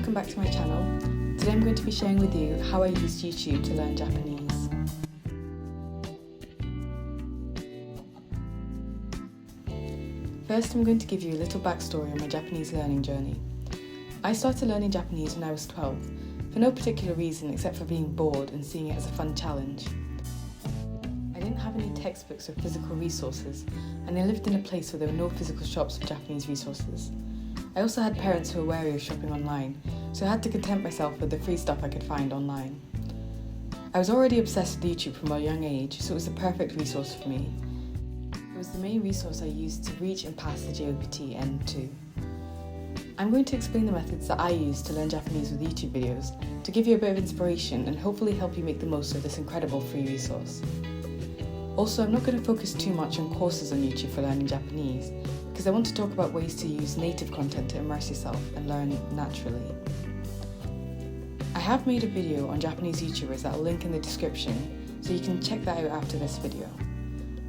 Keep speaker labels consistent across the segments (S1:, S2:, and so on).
S1: welcome back to my channel. Today I'm going to be sharing with you how I used YouTube to learn Japanese. First, I'm going to give you a little backstory on my Japanese learning journey. I started learning Japanese when I was 12, for no particular reason except for being bored and seeing it as a fun challenge. I didn't have any textbooks or physical resources, and I lived in a place where there were no physical shops for Japanese resources. I also had parents who were wary of shopping online, so I had to content myself with the free stuff I could find online. I was already obsessed with YouTube from a young age, so it was the perfect resource for me. It was the main resource I used to reach and pass the JOPT N2. I'm going to explain the methods that I use to learn Japanese with YouTube videos, to give you a bit of inspiration and hopefully help you make the most of this incredible free resource. Also, I'm not going to focus too much on courses on YouTube for learning Japanese, because I want to talk about ways to use native content to immerse yourself and learn naturally. I have made a video on Japanese YouTubers that I'll link in the description, so you can check that out after this video.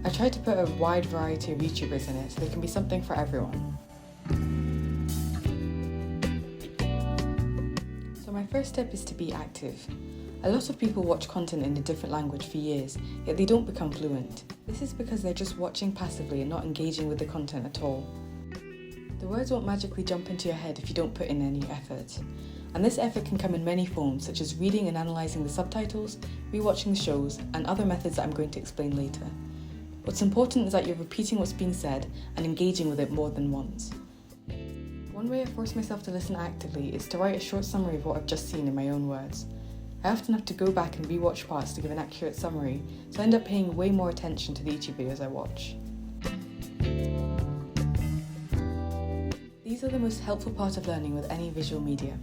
S1: I tried to put a wide variety of YouTubers in it so there can be something for everyone. So my first step is to be active. A lot of people watch content in a different language for years, yet they don't become fluent. This is because they're just watching passively and not engaging with the content at all. The words won't magically jump into your head if you don't put in any effort. And this effort can come in many forms, such as reading and analysing the subtitles, rewatching the shows, and other methods that I'm going to explain later. What's important is that you're repeating what's being said and engaging with it more than once. One way I force myself to listen actively is to write a short summary of what I've just seen in my own words. I often have to go back and rewatch parts to give an accurate summary, so I end up paying way more attention to the YouTube videos I watch. These are the most helpful part of learning with any visual media.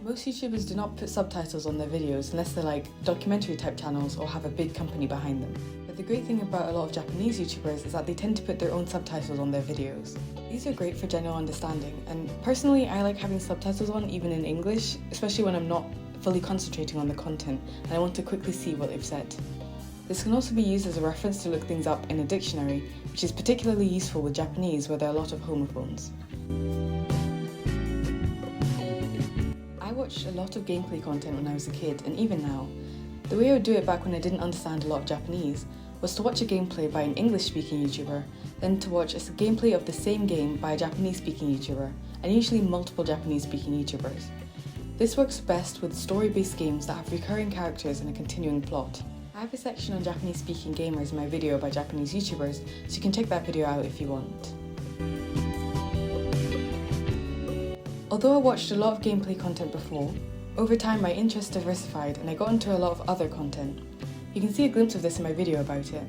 S1: Most YouTubers do not put subtitles on their videos unless they're like documentary type channels or have a big company behind them. But the great thing about a lot of Japanese YouTubers is that they tend to put their own subtitles on their videos. These are great for general understanding, and personally I like having subtitles on even in English, especially when I'm not fully concentrating on the content and I want to quickly see what they've said. This can also be used as a reference to look things up in a dictionary, which is particularly useful with Japanese where there are a lot of homophones. I watched a lot of gameplay content when I was a kid, and even now. The way I would do it back when I didn't understand a lot of Japanese was to watch a gameplay by an English-speaking YouTuber, then to watch a gameplay of the same game by a Japanese-speaking YouTuber, and usually multiple Japanese-speaking YouTubers. This works best with story-based games that have recurring characters and a continuing plot. I have a section on Japanese-speaking gamers in my video by Japanese YouTubers, so you can check that video out if you want. Although I watched a lot of gameplay content before, over time my interest diversified and I got into a lot of other content. You can see a glimpse of this in my video about it.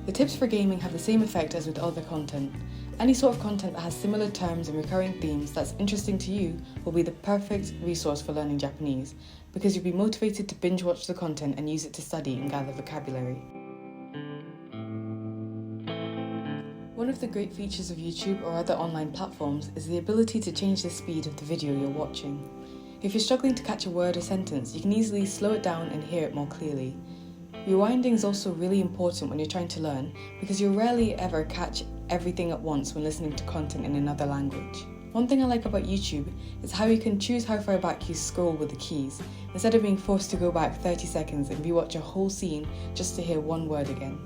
S1: The tips for gaming have the same effect as with other content. Any sort of content that has similar terms and recurring themes that's interesting to you will be the perfect resource for learning Japanese, because you'll be motivated to binge watch the content and use it to study and gather vocabulary. One of the great features of YouTube or other online platforms is the ability to change the speed of the video you're watching. If you're struggling to catch a word or sentence, you can easily slow it down and hear it more clearly. Rewinding is also really important when you're trying to learn, because you'll rarely ever catch everything at once when listening to content in another language. One thing I like about YouTube is how you can choose how far back you scroll with the keys, instead of being forced to go back 30 seconds and rewatch a whole scene just to hear one word again.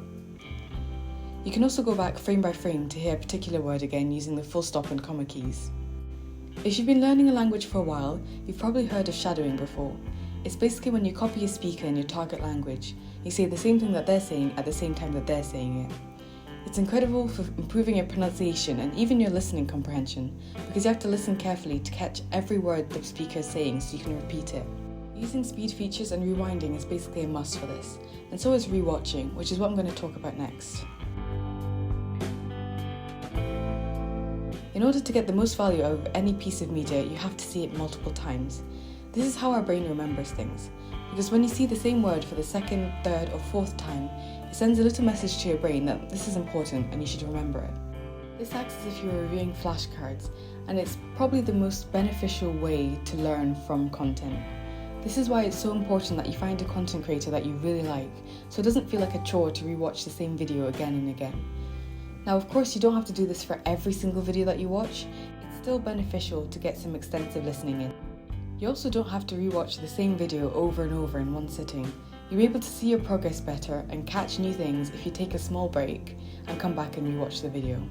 S1: You can also go back frame by frame to hear a particular word again using the full stop and comma keys. If you've been learning a language for a while, you've probably heard of shadowing before. It's basically when you copy a speaker in your target language. You say the same thing that they're saying at the same time that they're saying it. It's incredible for improving your pronunciation and even your listening comprehension, because you have to listen carefully to catch every word the speaker is saying so you can repeat it. Using speed features and rewinding is basically a must for this, and so is rewatching, which is what I'm going to talk about next. In order to get the most value out of any piece of media, you have to see it multiple times. This is how our brain remembers things, because when you see the same word for the second, third or fourth time, it sends a little message to your brain that this is important and you should remember it. This acts as if you were reviewing flashcards, and it's probably the most beneficial way to learn from content. This is why it's so important that you find a content creator that you really like, so it doesn't feel like a chore to rewatch the same video again and again. Now, of course, you don't have to do this for every single video that you watch. It's still beneficial to get some extensive listening in. You also don't have to rewatch the same video over and over in one sitting. You're able to see your progress better and catch new things if you take a small break and come back and rewatch the video.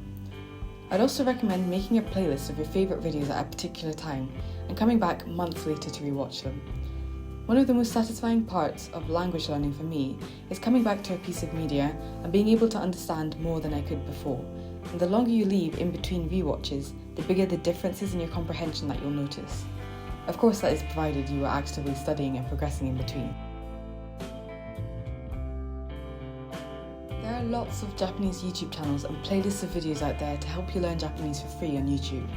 S1: I'd also recommend making a playlist of your favourite videos at a particular time and coming back months later to rewatch them. One of the most satisfying parts of language learning for me is coming back to a piece of media and being able to understand more than I could before. And the longer you leave in between rewatches, the bigger the differences in your comprehension that you'll notice. Of course, that is provided you are actively studying and progressing in between. There are lots of Japanese YouTube channels and playlists of videos out there to help you learn Japanese for free on YouTube.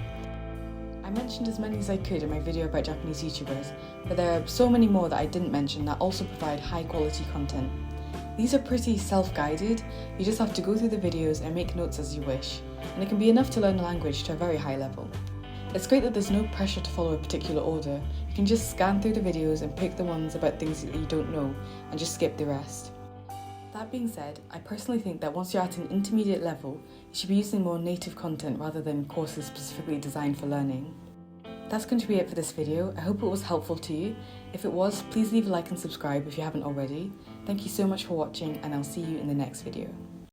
S1: I mentioned as many as I could in my video about Japanese YouTubers, but there are so many more that I didn't mention that also provide high quality content. These are pretty self-guided, you just have to go through the videos and make notes as you wish, and it can be enough to learn a language to a very high level. It's great that there's no pressure to follow a particular order. You can just scan through the videos and pick the ones about things that you don't know and just skip the rest. That being said, I personally think that once you're at an intermediate level, you should be using more native content rather than courses specifically designed for learning. That's going to be it for this video. I hope it was helpful to you. If it was, please leave a like and subscribe if you haven't already. Thank you so much for watching, and I'll see you in the next video.